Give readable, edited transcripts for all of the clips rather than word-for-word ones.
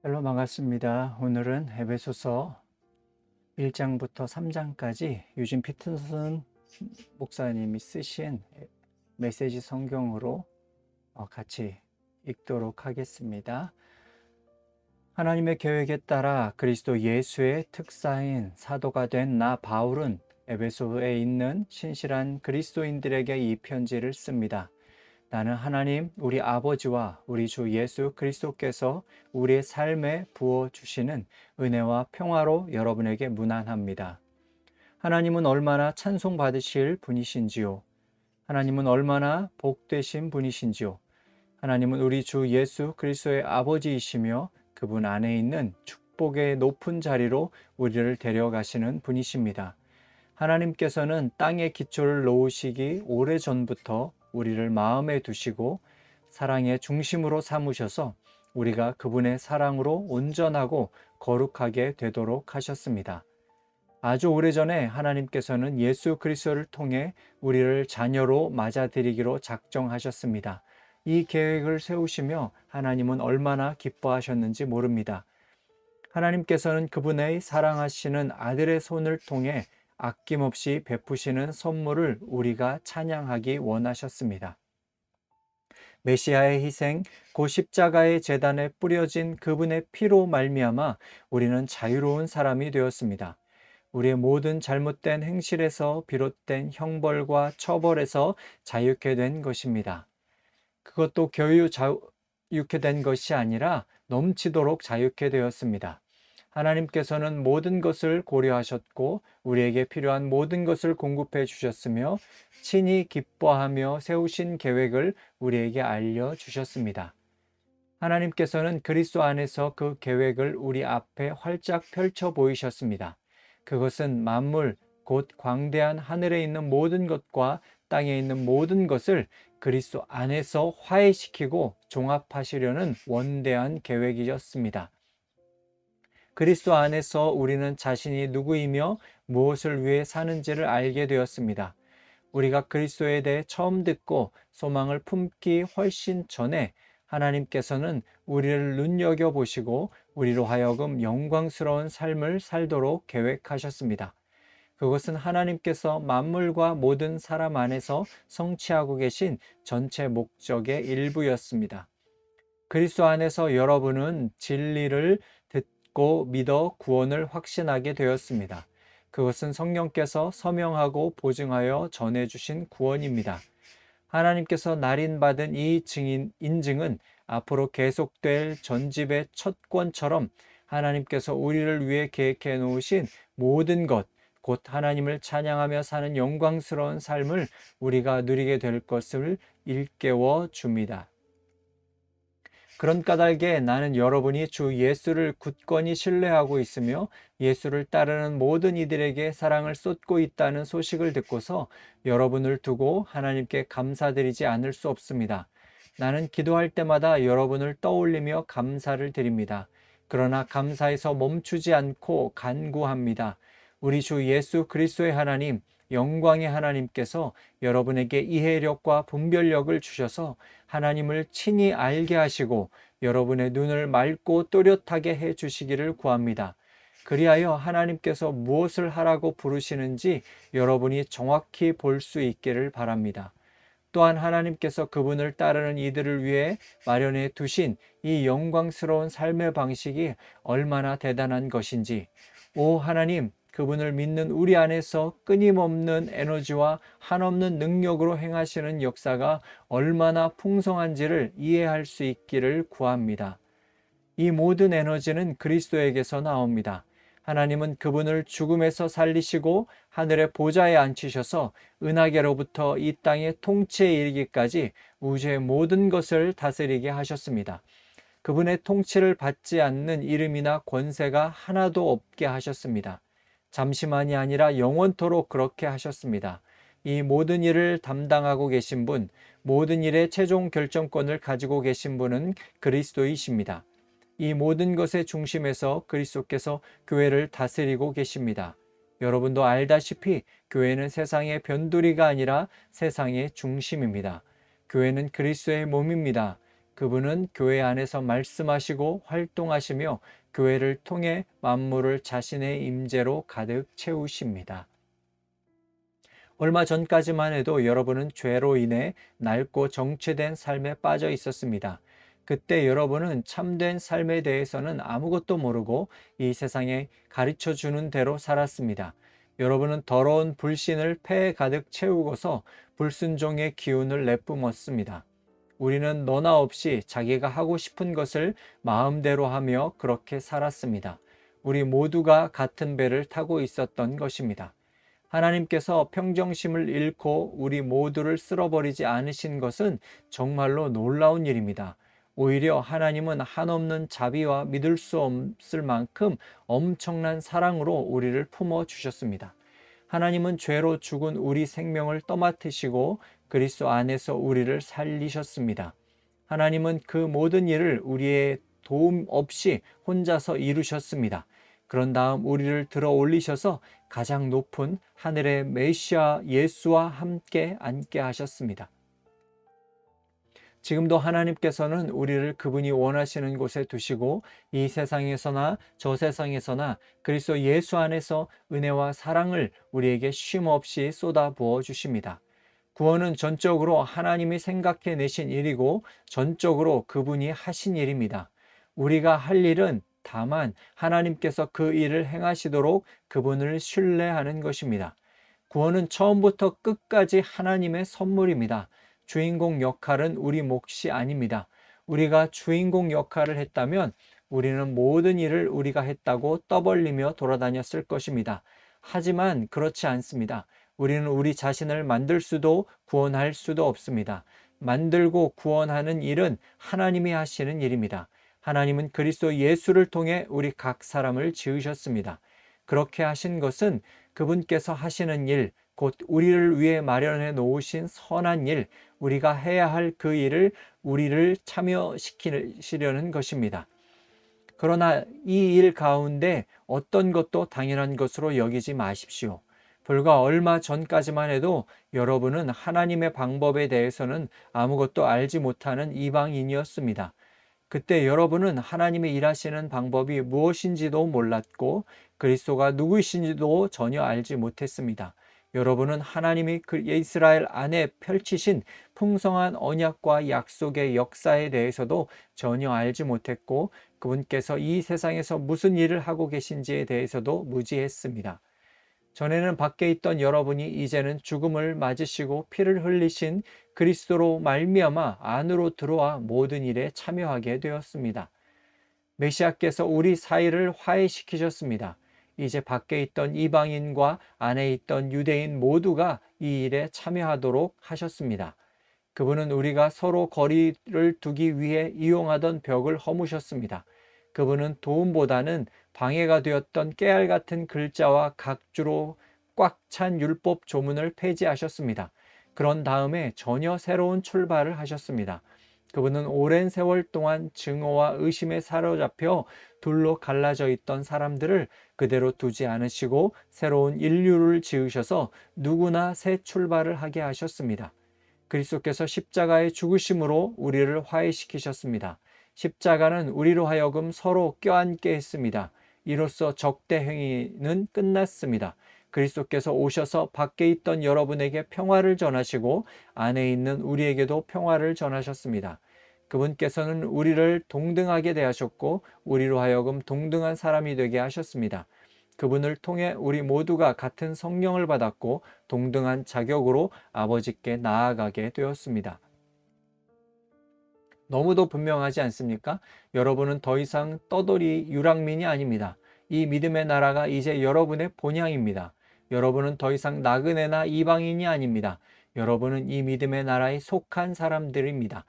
헬로 반갑습니다. 오늘은 에베소서 1장부터 3장까지 유진 피터슨 목사님이 쓰신 메시지 성경으로 같이 읽도록 하겠습니다. 하나님의 계획에 따라 그리스도 예수의 특사인 사도가 된 나 바울은 에베소에 있는 신실한 그리스도인들에게 이 편지를 씁니다. 나는 하나님 우리 아버지와 우리 주 예수 그리스도께서 우리의 삶에 부어주시는 은혜와 평화로 여러분에게 문안합니다. 하나님은 얼마나 찬송받으실 분이신지요. 하나님은 얼마나 복되신 분이신지요. 하나님은 우리 주 예수 그리스도의 아버지이시며 그분 안에 있는 축복의 높은 자리로 우리를 데려가시는 분이십니다. 하나님께서는 땅의 기초를 놓으시기 오래전부터 우리를 마음에 두시고 사랑의 중심으로 삼으셔서 우리가 그분의 사랑으로 온전하고 거룩하게 되도록 하셨습니다. 아주 오래전에 하나님께서는 예수 그리스도를 통해 우리를 자녀로 맞아들이기로 작정하셨습니다. 이 계획을 세우시며 하나님은 얼마나 기뻐하셨는지 모릅니다. 하나님께서는 그분의 사랑하시는 아들의 손을 통해 아낌없이 베푸시는 선물을 우리가 찬양하기 원하셨습니다. 메시아의 희생, 고 십자가의 제단에 뿌려진 그분의 피로 말미암아 우리는 자유로운 사람이 되었습니다. 우리의 모든 잘못된 행실에서 비롯된 형벌과 처벌에서 자유케 된 것입니다. 그것도 겨우 자유케 된 것이 아니라 넘치도록 자유케 되었습니다. 하나님께서는 모든 것을 고려하셨고 우리에게 필요한 모든 것을 공급해 주셨으며 친히 기뻐하며 세우신 계획을 우리에게 알려주셨습니다. 하나님께서는 그리스도 안에서 그 계획을 우리 앞에 활짝 펼쳐 보이셨습니다. 그것은 만물, 곧 광대한 하늘에 있는 모든 것과 땅에 있는 모든 것을 그리스도 안에서 화해시키고 종합하시려는 원대한 계획이었습니다. 그리스도 안에서 우리는 자신이 누구이며 무엇을 위해 사는지를 알게 되었습니다. 우리가 그리스도에 대해 처음 듣고 소망을 품기 훨씬 전에 하나님께서는 우리를 눈여겨보시고 우리로 하여금 영광스러운 삶을 살도록 계획하셨습니다. 그것은 하나님께서 만물과 모든 사람 안에서 성취하고 계신 전체 목적의 일부였습니다. 그리스도 안에서 여러분은 진리를 듣고 믿어 구원을 확신하게 되었습니다. 그것은 성령께서 서명하고 보증하여 전해주신 구원입니다. 하나님께서 날인받은 이 인증은 앞으로 계속될 전집의 첫 권처럼 하나님께서 우리를 위해 계획해 놓으신 모든 것, 곧 하나님을 찬양하며 사는 영광스러운 삶을 우리가 누리게 될 것을 일깨워 줍니다. 그런 까닭에 나는 여러분이 주 예수를 굳건히 신뢰하고 있으며 예수를 따르는 모든 이들에게 사랑을 쏟고 있다는 소식을 듣고서 여러분을 두고 하나님께 감사드리지 않을 수 없습니다. 나는 기도할 때마다 여러분을 떠올리며 감사를 드립니다. 그러나 감사에서 멈추지 않고 간구합니다. 우리 주 예수 그리스도의 하나님, 영광의 하나님께서 여러분에게 이해력과 분별력을 주셔서 하나님을 친히 알게 하시고 여러분의 눈을 맑고 또렷하게 해 주시기를 구합니다. 그리하여 하나님께서 무엇을 하라고 부르시는지 여러분이 정확히 볼 수 있기를 바랍니다. 또한 하나님께서 그분을 따르는 이들을 위해 마련해 두신 이 영광스러운 삶의 방식이 얼마나 대단한 것인지, 오 하나님, 그분을 믿는 우리 안에서 끊임없는 에너지와 한없는 능력으로 행하시는 역사가 얼마나 풍성한지를 이해할 수 있기를 구합니다. 이 모든 에너지는 그리스도에게서 나옵니다. 하나님은 그분을 죽음에서 살리시고 하늘의 보좌에 앉히셔서 은하계로부터 이 땅의 통치에 이르기까지 우주의 모든 것을 다스리게 하셨습니다. 그분의 통치를 받지 않는 이름이나 권세가 하나도 없게 하셨습니다. 잠시만이 아니라 영원토록 그렇게 하셨습니다. 이 모든 일을 담당하고 계신 분, 모든 일의 최종 결정권을 가지고 계신 분은 그리스도이십니다. 이 모든 것의 중심에서 그리스도께서 교회를 다스리고 계십니다. 여러분도 알다시피 교회는 세상의 변두리가 아니라 세상의 중심입니다. 교회는 그리스도의 몸입니다. 그분은 교회 안에서 말씀하시고 활동하시며 교회를 통해 만물을 자신의 임재로 가득 채우십니다. 얼마 전까지만 해도 여러분은 죄로 인해 낡고 정체된 삶에 빠져 있었습니다. 그때 여러분은 참된 삶에 대해서는 아무것도 모르고 이 세상에 가르쳐 주는 대로 살았습니다. 여러분은 더러운 불신을 폐에 가득 채우고서 불순종의 기운을 내뿜었습니다. 우리는 너나 없이 자기가 하고 싶은 것을 마음대로 하며 그렇게 살았습니다. 우리 모두가 같은 배를 타고 있었던 것입니다. 하나님께서 평정심을 잃고 우리 모두를 쓸어버리지 않으신 것은 정말로 놀라운 일입니다. 오히려 하나님은 한없는 자비와 믿을 수 없을 만큼 엄청난 사랑으로 우리를 품어 주셨습니다. 하나님은 죄로 죽은 우리 생명을 떠맡으시고 그리스도 안에서 우리를 살리셨습니다. 하나님은 그 모든 일을 우리의 도움 없이 혼자서 이루셨습니다. 그런 다음 우리를 들어 올리셔서 가장 높은 하늘의 메시아 예수와 함께 앉게 하셨습니다. 지금도 하나님께서는 우리를 그분이 원하시는 곳에 두시고 이 세상에서나 저 세상에서나 그리스도 예수 안에서 은혜와 사랑을 우리에게 쉼없이 쏟아 부어 주십니다. 구원은 전적으로 하나님이 생각해 내신 일이고 전적으로 그분이 하신 일입니다. 우리가 할 일은 다만 하나님께서 그 일을 행하시도록 그분을 신뢰하는 것입니다. 구원은 처음부터 끝까지 하나님의 선물입니다. 주인공 역할은 우리 몫이 아닙니다. 우리가 주인공 역할을 했다면 우리는 모든 일을 우리가 했다고 떠벌리며 돌아다녔을 것입니다. 하지만 그렇지 않습니다. 우리는 우리 자신을 만들 수도 구원할 수도 없습니다. 만들고 구원하는 일은 하나님이 하시는 일입니다. 하나님은 그리스도 예수를 통해 우리 각 사람을 지으셨습니다. 그렇게 하신 것은 그분께서 하시는 일, 곧 우리를 위해 마련해 놓으신 선한 일, 우리가 해야 할 그 일을 우리를 참여시키려는 것입니다. 그러나 이 일 가운데 어떤 것도 당연한 것으로 여기지 마십시오. 불과 얼마 전까지만 해도 여러분은 하나님의 방법에 대해서는 아무것도 알지 못하는 이방인이었습니다. 그때 여러분은 하나님이 일하시는 방법이 무엇인지도 몰랐고 그리스도가 누구이신지도 전혀 알지 못했습니다. 여러분은 하나님이 그 이스라엘 안에 펼치신 풍성한 언약과 약속의 역사에 대해서도 전혀 알지 못했고 그분께서 이 세상에서 무슨 일을 하고 계신지에 대해서도 무지했습니다. 전에는 밖에 있던 여러분이 이제는 죽음을 맞으시고 피를 흘리신 그리스도로 말미암아 안으로 들어와 모든 일에 참여하게 되었습니다. 메시아께서 우리 사이를 화해시키셨습니다. 이제 밖에 있던 이방인과 안에 있던 유대인 모두가 이 일에 참여하도록 하셨습니다. 그분은 우리가 서로 거리를 두기 위해 이용하던 벽을 허무셨습니다. 그분은 도움보다는 방해가 되었던 깨알 같은 글자와 각주로 꽉 찬 율법 조문을 폐지하셨습니다. 그런 다음에 전혀 새로운 출발을 하셨습니다. 그분은 오랜 세월 동안 증오와 의심에 사로잡혀 둘로 갈라져 있던 사람들을 그대로 두지 않으시고 새로운 인류를 지으셔서 누구나 새 출발을 하게 하셨습니다. 그리스도께서 십자가의 죽으심으로 우리를 화해시키셨습니다. 십자가는 우리로 하여금 서로 껴안게 했습니다. 이로써 적대 행위는 끝났습니다. 그리스도께서 오셔서 밖에 있던 여러분에게 평화를 전하시고 안에 있는 우리에게도 평화를 전하셨습니다. 그분께서는 우리를 동등하게 대하셨고 우리로 하여금 동등한 사람이 되게 하셨습니다. 그분을 통해 우리 모두가 같은 성령을 받았고 동등한 자격으로 아버지께 나아가게 되었습니다. 너무도 분명하지 않습니까? 여러분은 더 이상 떠돌이 유랑민이 아닙니다. 이 믿음의 나라가 이제 여러분의 본향입니다. 여러분은 더 이상 나그네나 이방인이 아닙니다. 여러분은 이 믿음의 나라에 속한 사람들입니다.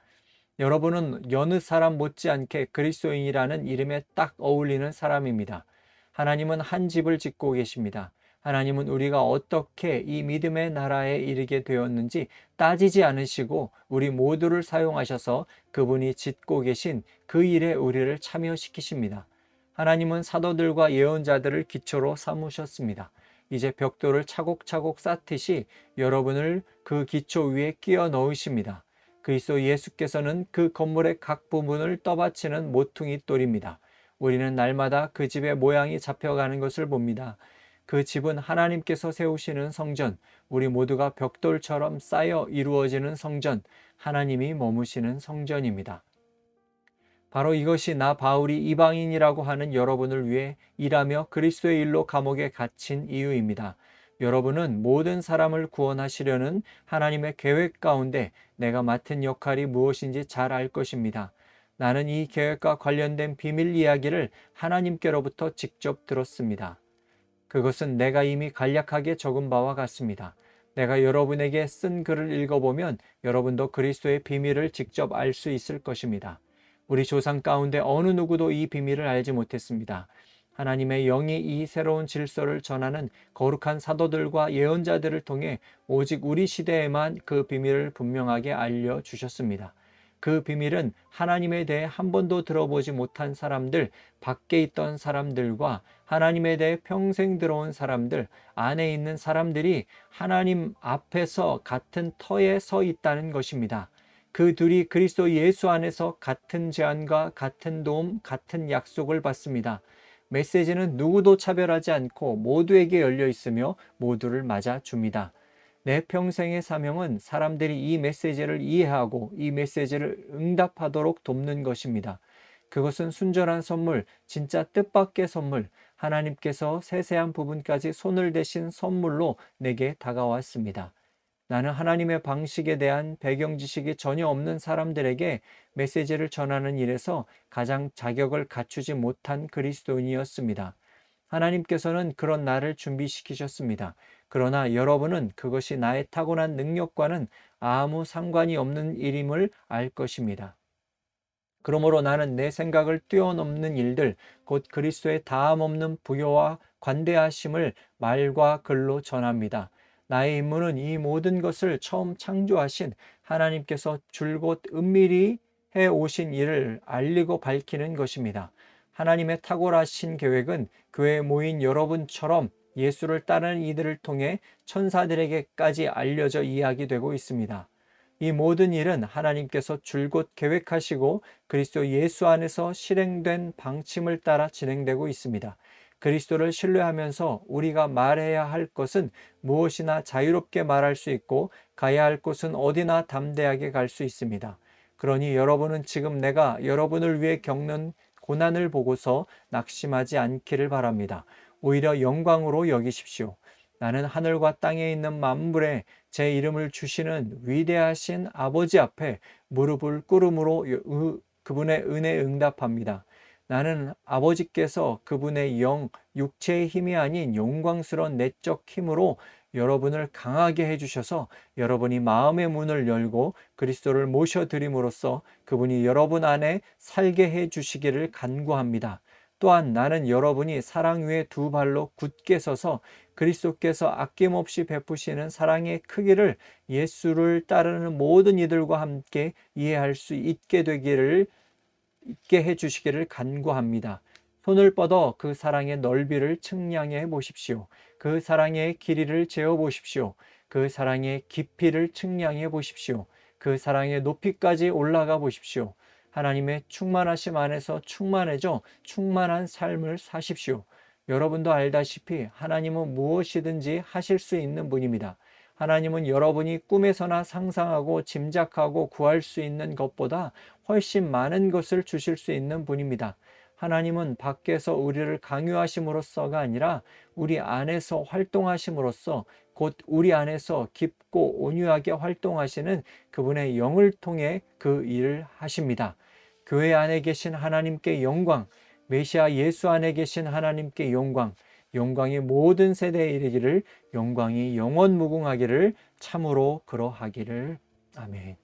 여러분은 여느 사람 못지않게 그리스도인이라는 이름에 딱 어울리는 사람입니다. 하나님은 한 집을 짓고 계십니다. 하나님은 우리가 어떻게 이 믿음의 나라에 이르게 되었는지 따지지 않으시고 우리 모두를 사용하셔서 그분이 짓고 계신 그 일에 우리를 참여시키십니다. 하나님은 사도들과 예언자들을 기초로 삼으셨습니다. 이제 벽돌을 차곡차곡 쌓듯이 여러분을 그 기초 위에 끼워 넣으십니다. 그리스도 예수께서는 그 건물의 각 부분을 떠받치는 모퉁이 돌입니다. 우리는 날마다 그 집의 모양이 잡혀가는 것을 봅니다. 그 집은 하나님께서 세우시는 성전, 우리 모두가 벽돌처럼 쌓여 이루어지는 성전, 하나님이 머무시는 성전입니다. 바로 이것이 나 바울이 이방인이라고 하는 여러분을 위해 일하며 그리스도의 일로 감옥에 갇힌 이유입니다. 여러분은 모든 사람을 구원하시려는 하나님의 계획 가운데 내가 맡은 역할이 무엇인지 잘 알 것입니다. 나는 이 계획과 관련된 비밀 이야기를 하나님께로부터 직접 들었습니다. 그것은 내가 이미 간략하게 적은 바와 같습니다. 내가 여러분에게 쓴 글을 읽어보면 여러분도 그리스도의 비밀을 직접 알 수 있을 것입니다. 우리 조상 가운데 어느 누구도 이 비밀을 알지 못했습니다. 하나님의 영이 이 새로운 질서를 전하는 거룩한 사도들과 예언자들을 통해 오직 우리 시대에만 그 비밀을 분명하게 알려주셨습니다. 그 비밀은 하나님에 대해 한 번도 들어보지 못한 사람들, 밖에 있던 사람들과 하나님에 대해 평생 들어온 사람들, 안에 있는 사람들이 하나님 앞에서 같은 터에 서 있다는 것입니다. 그 둘이 그리스도 예수 안에서 같은 제안과 같은 도움, 같은 약속을 받습니다. 메시지는 누구도 차별하지 않고 모두에게 열려 있으며 모두를 맞아 줍니다. 내 평생의 사명은 사람들이 이 메시지를 이해하고 이 메시지를 응답하도록 돕는 것입니다. 그것은 순전한 선물, 진짜 뜻밖의 선물, 하나님께서 세세한 부분까지 손을 대신 선물로 내게 다가왔습니다. 나는 하나님의 방식에 대한 배경 지식이 전혀 없는 사람들에게 메시지를 전하는 일에서 가장 자격을 갖추지 못한 그리스도인이었습니다. 하나님께서는 그런 나를 준비시키셨습니다. 그러나 여러분은 그것이 나의 타고난 능력과는 아무 상관이 없는 일임을 알 것입니다. 그러므로 나는 내 생각을 뛰어넘는 일들, 곧 그리스도의 다함없는 부여와 관대하심을 말과 글로 전합니다. 나의 임무는 이 모든 것을 처음 창조하신 하나님께서 줄곧 은밀히 해 오신 일을 알리고 밝히는 것입니다. 하나님의 탁월하신 계획은 교회에 모인 여러분처럼 예수를 따르는 이들을 통해 천사들에게까지 알려져 이야기되고 있습니다. 이 모든 일은 하나님께서 줄곧 계획하시고 그리스도 예수 안에서 실행된 방침을 따라 진행되고 있습니다. 그리스도를 신뢰하면서 우리가 말해야 할 것은 무엇이나 자유롭게 말할 수 있고 가야 할 곳은 어디나 담대하게 갈 수 있습니다. 그러니 여러분은 지금 내가 여러분을 위해 겪는 고난을 보고서 낙심하지 않기를 바랍니다. 오히려 영광으로 여기십시오. 나는 하늘과 땅에 있는 만물에 제 이름을 주시는 위대하신 아버지 앞에 무릎을 꿇음으로 그분의 은혜에 응답합니다. 나는 아버지께서 그분의 영, 육체의 힘이 아닌 영광스러운 내적 힘으로 여러분을 강하게 해주셔서 여러분이 마음의 문을 열고 그리스도를 모셔드림으로써 그분이 여러분 안에 살게 해주시기를 간구합니다. 또한 나는 여러분이 사랑 위에 두 발로 굳게 서서 그리스도께서 아낌없이 베푸시는 사랑의 크기를 예수를 따르는 모든 이들과 함께 이해할 수 있게 해주시기를 간구합니다. 손을 뻗어 그 사랑의 넓이를 측량해 보십시오. 그 사랑의 길이를 재어 보십시오. 그 사랑의 깊이를 측량해 보십시오. 그 사랑의 높이까지 올라가 보십시오. 하나님의 충만하심 안에서 충만해져 충만한 삶을 사십시오. 여러분도 알다시피 하나님은 무엇이든지 하실 수 있는 분입니다. 하나님은 여러분이 꿈에서나 상상하고 짐작하고 구할 수 있는 것보다 훨씬 많은 것을 주실 수 있는 분입니다. 하나님은 밖에서 우리를 강요하심으로써가 아니라 우리 안에서 활동하심으로써 곧 우리 안에서 깊고 온유하게 활동하시는 그분의 영을 통해 그 일을 하십니다. 교회 안에 계신 하나님께 영광, 메시아 예수 안에 계신 하나님께 영광, 영광이 모든 세대에 이르기를, 영광이 영원 무궁하기를, 참으로 그러하기를. 아멘.